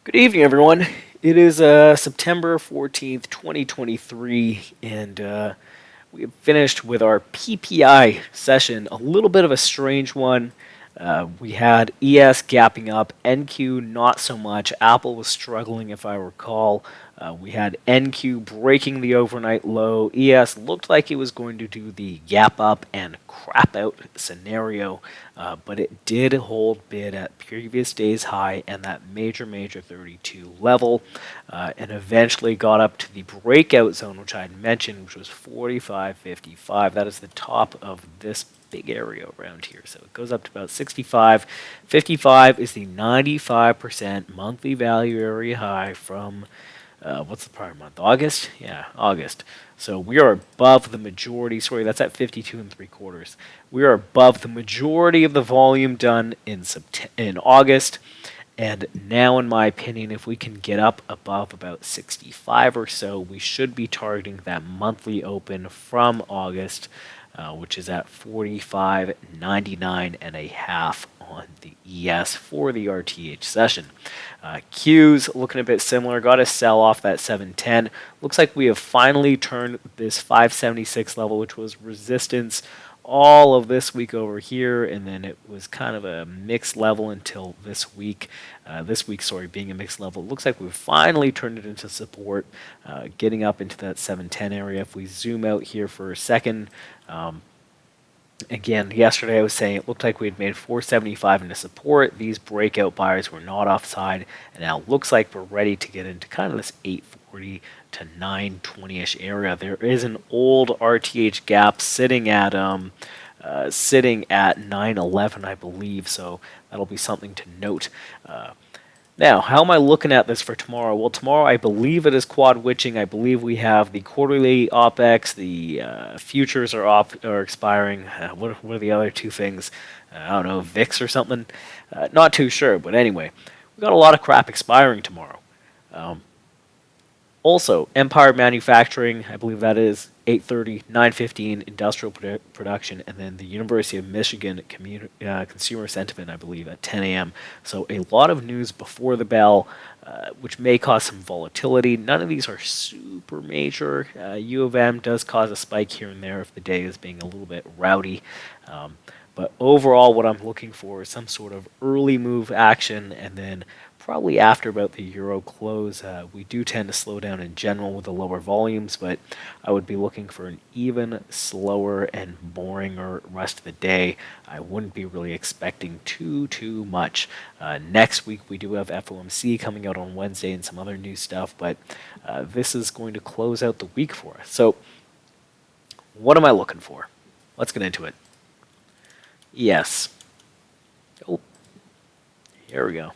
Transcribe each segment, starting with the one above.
Good evening, everyone. It is September 14th, 2023, and we have finished with our PPI session. A little bit of a strange one. We had ES gapping up, NQ not so much. Apple was struggling, if I recall. We had NQ breaking the overnight low. ES looked like it was going to do the gap up and crap out scenario, but it did hold bid at previous day's high and that major 32 level, and eventually got up to the breakout zone, which I had mentioned, which was 45.55. That is the top of this big area around here. So it goes up to about 65. 55 is the 95% monthly value area high from what's the prior month? August? Yeah, August. So we are above the majority. Sorry, that's at 52 and 3/4. We are above the majority of the volume done in August. And now, in my opinion, if we can get up above about 65 or so, we should be targeting that monthly open from August, which is at 45.99 and a half on the ES for the RTH session. Q's looking a bit similar. Got to sell off that 710. Looks like we have finally turned this 576 level, which was resistance all of this week over here, and then it was kind of a mixed level until this week. Being a mixed level. It looks like we've finally turned it into support, getting up into that 710 area. If we zoom out here for a second, again, yesterday I was saying it looked like we had made 475 into support. These breakout buyers were not offside, and now it looks like we're ready to get into kind of this 840 to 920-ish area. There is an old RTH gap sitting at 911, I believe, so that'll be something to note. Now, how am I looking at this for tomorrow? Well, tomorrow I believe it is quad witching. I believe we have the quarterly OPEX, the futures are expiring. What are the other two things? I don't know, VIX or something? Not too sure, but anyway, we got a lot of crap expiring tomorrow. Also, Empire Manufacturing, I believe that is 8:30, 9:15 industrial production, and then the University of Michigan consumer sentiment, I believe, at 10 a.m. So a lot of news before the bell, which may cause some volatility. None of these are super major. U of M does cause a spike here and there if the day is being a little bit rowdy. But overall, what I'm looking for is some sort of early move action, and then probably after about the euro close, we do tend to slow down in general with the lower volumes, but I would be looking for an even slower and boringer rest of the day. I wouldn't be really expecting too much. Next week, we do have FOMC coming out on Wednesday and some other new stuff, but this is going to close out the week for us. So what am I looking for? Let's get into it. Yes. Oh, here we go.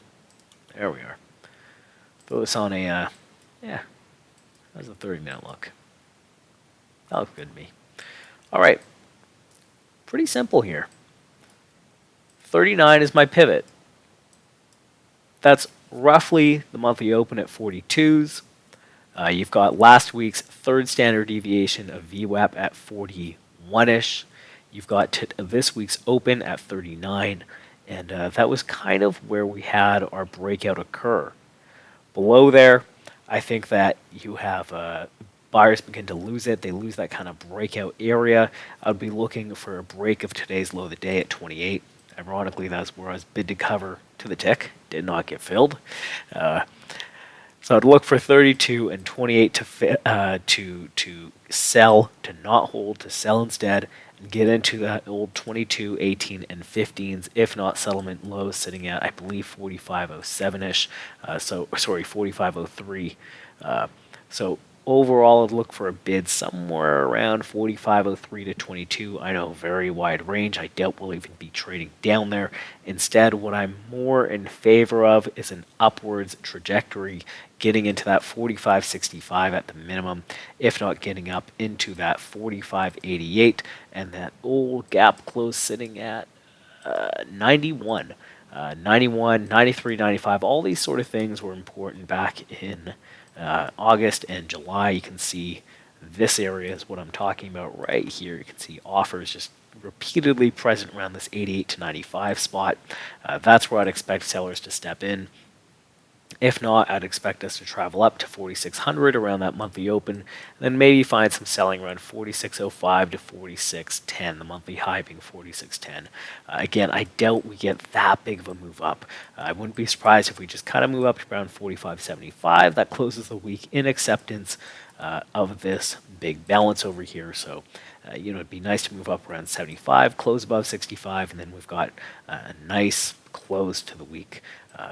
There we are. Throw this on a, yeah, that's a 30-minute look. That looks good to me. All right. Pretty simple here. 39 is my pivot. That's roughly the monthly open at 42s. You've got last week's third standard deviation of VWAP at 41-ish. You've got this week's open at 39. And that was kind of where we had our breakout occur. Below there, I think that you have buyers begin to lose it. They lose that kind of breakout area. I would be looking for a break of today's low of the day at 28. Ironically, that's where I was bid to cover to the tick. Did not get filled. So I'd look for 32 and 28 to sell, to not hold, to sell instead, and get into that old 22, 18, and 15s, if not settlement lows sitting at, I believe, 45.07-ish. 45.03. So overall, I'd look for a bid somewhere around 45.03 to 22. I know, very wide range. I doubt we'll even be trading down there. Instead, what I'm more in favor of is an upwards trajectory, getting into that 45.65 at the minimum, if not getting up into that 45.88, and that old gap close sitting at 91. 91, 93, 95, all these sort of things were important back in August and July. You can see this area is what I'm talking about right here. You can see offers just repeatedly present around this 88 to 95 spot. That's where I'd expect sellers to step in. If not, I'd expect us to travel up to 4,600 around that monthly open, and then maybe find some selling around 4,605 to 4,610, the monthly high being 4,610. Again, I doubt we get that big of a move up. I wouldn't be surprised if we just kind of move up to around 45.75. That closes the week in acceptance of this big balance over here. So, it'd be nice to move up around 75, close above 65, and then we've got a nice close to the week.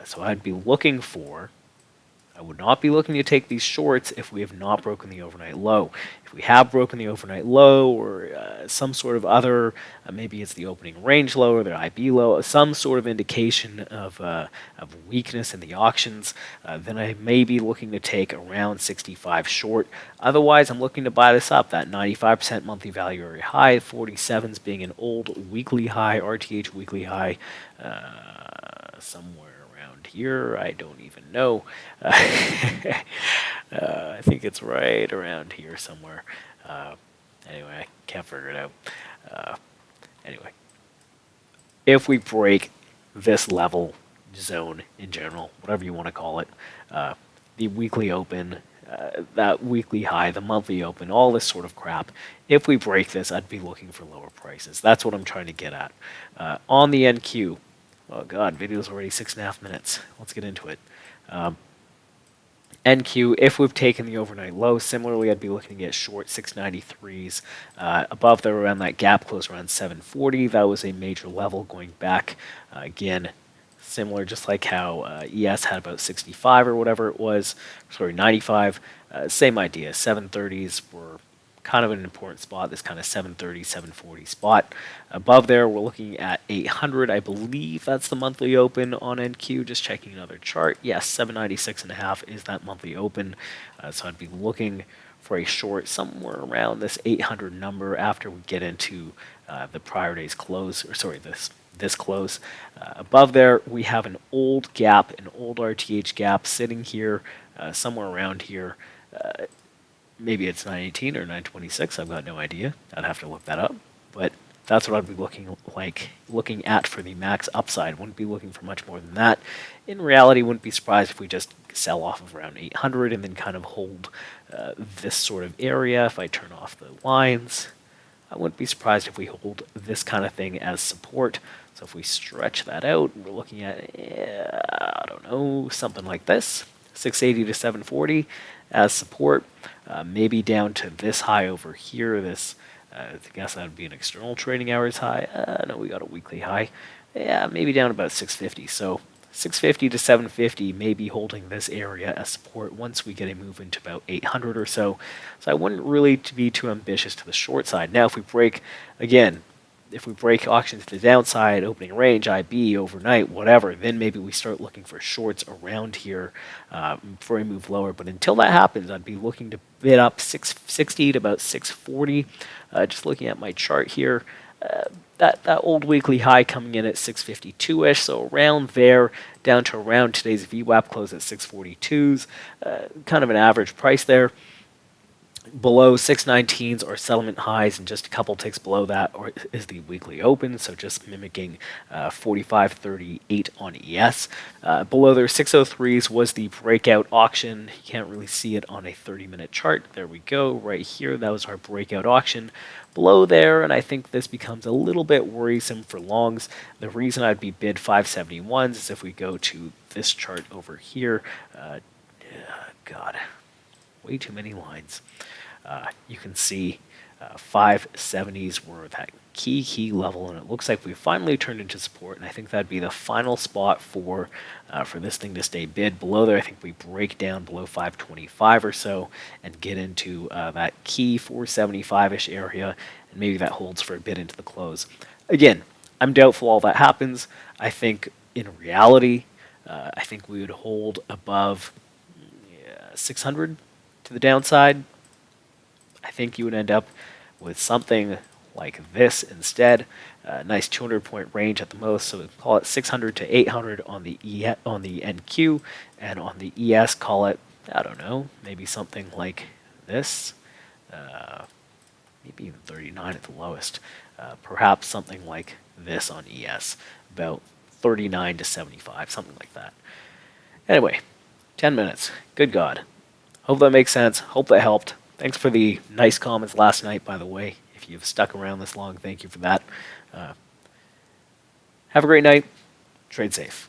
So I'd be looking for, I would not be looking to take these shorts if we have not broken the overnight low. If we have broken the overnight low or some sort of other, maybe it's the opening range low or the IB low, some sort of indication of weakness in the auctions, then I may be looking to take around 65 short. Otherwise, I'm looking to buy this up. That 95% monthly value area high, 47s being an old weekly high, RTH weekly high, somewhere around here. I don't even know. I think it's right around here somewhere. Anyway, I can't figure it out. Anyway, if we break this level zone in general, whatever you want to call it, the weekly open, that weekly high, the monthly open, all this sort of crap, if we break this, I'd be looking for lower prices. That's what I'm trying to get at. On the NQ, oh god, video's already 6.5 minutes. Let's get into it. NQ, if we've taken the overnight low, similarly, I'd be looking to get short 693s. Above there, around that gap close around 740. That was a major level going back. Again, similar, just like how ES had about 65 or whatever it was. Sorry, 95. Same idea. 730s were kind of an important spot, this kind of 730, 740 spot. Above there, we're looking at 800. I believe that's the monthly open on NQ. Just checking another chart. Yes, 796.5 is that monthly open. So I'd be looking for a short somewhere around this 800 number after we get into the prior day's close, or sorry, this close. Above there, we have an old gap, an old RTH gap sitting here, somewhere around here. Maybe it's 918 or 926. I've got no idea. I'd have to look that up. But that's what I'd be looking at for the max upside. Wouldn't be looking for much more than that. In reality, wouldn't be surprised if we just sell off of around 800 and then kind of hold this sort of area. If I turn off the lines, I wouldn't be surprised if we hold this kind of thing as support. So if we stretch that out, we're looking at, I don't know, something like this. 680 to 740 as support, maybe down to this high over here. This, I guess that would be an external trading hours high. No, we got a weekly high. Yeah, maybe down about 650. So 650 to 750, maybe holding this area as support once we get a move into about 800 or so. So I wouldn't really be too ambitious to the short side. Now, if we break, again, if we break auctions to the downside, opening range, IB, overnight, whatever, then maybe we start looking for shorts around here before we move lower. But until that happens, I'd be looking to bid up 660 to about 640. Just looking at my chart here, that old weekly high coming in at 652-ish, so around there, down to around today's VWAP close at 642s, kind of an average price there. Below 619s are settlement highs, and just a couple ticks below that is the weekly open, so just mimicking 45.38 on ES. Below there, 603s was the breakout auction. You can't really see it on a 30-minute chart. There we go, right here. That was our breakout auction. Below there, and I think this becomes a little bit worrisome for longs. The reason I'd be bid 571s is if we go to this chart over here. God, way too many lines. You can see 570s were that key level, and it looks like we finally turned into support, and I think that'd be the final spot for this thing to stay bid. Below there, I think we break down below 525 or so and get into that key 475-ish area, and maybe that holds for a bit into the close. Again, I'm doubtful all that happens. I think in reality, I think we would hold above 600 to the downside. I think you would end up with something like this instead. Nice 200-point range at the most, so call it 600 to 800 on the NQ, and on the ES, call it, I don't know, maybe something like this. Maybe even 39 at the lowest. Perhaps something like this on ES, about 39 to 75, something like that. Anyway, 10 minutes. Good God. Hope that makes sense. Hope that helped. Thanks for the nice comments last night, by the way. If you've stuck around this long, thank you for that. Have a great night. Trade safe.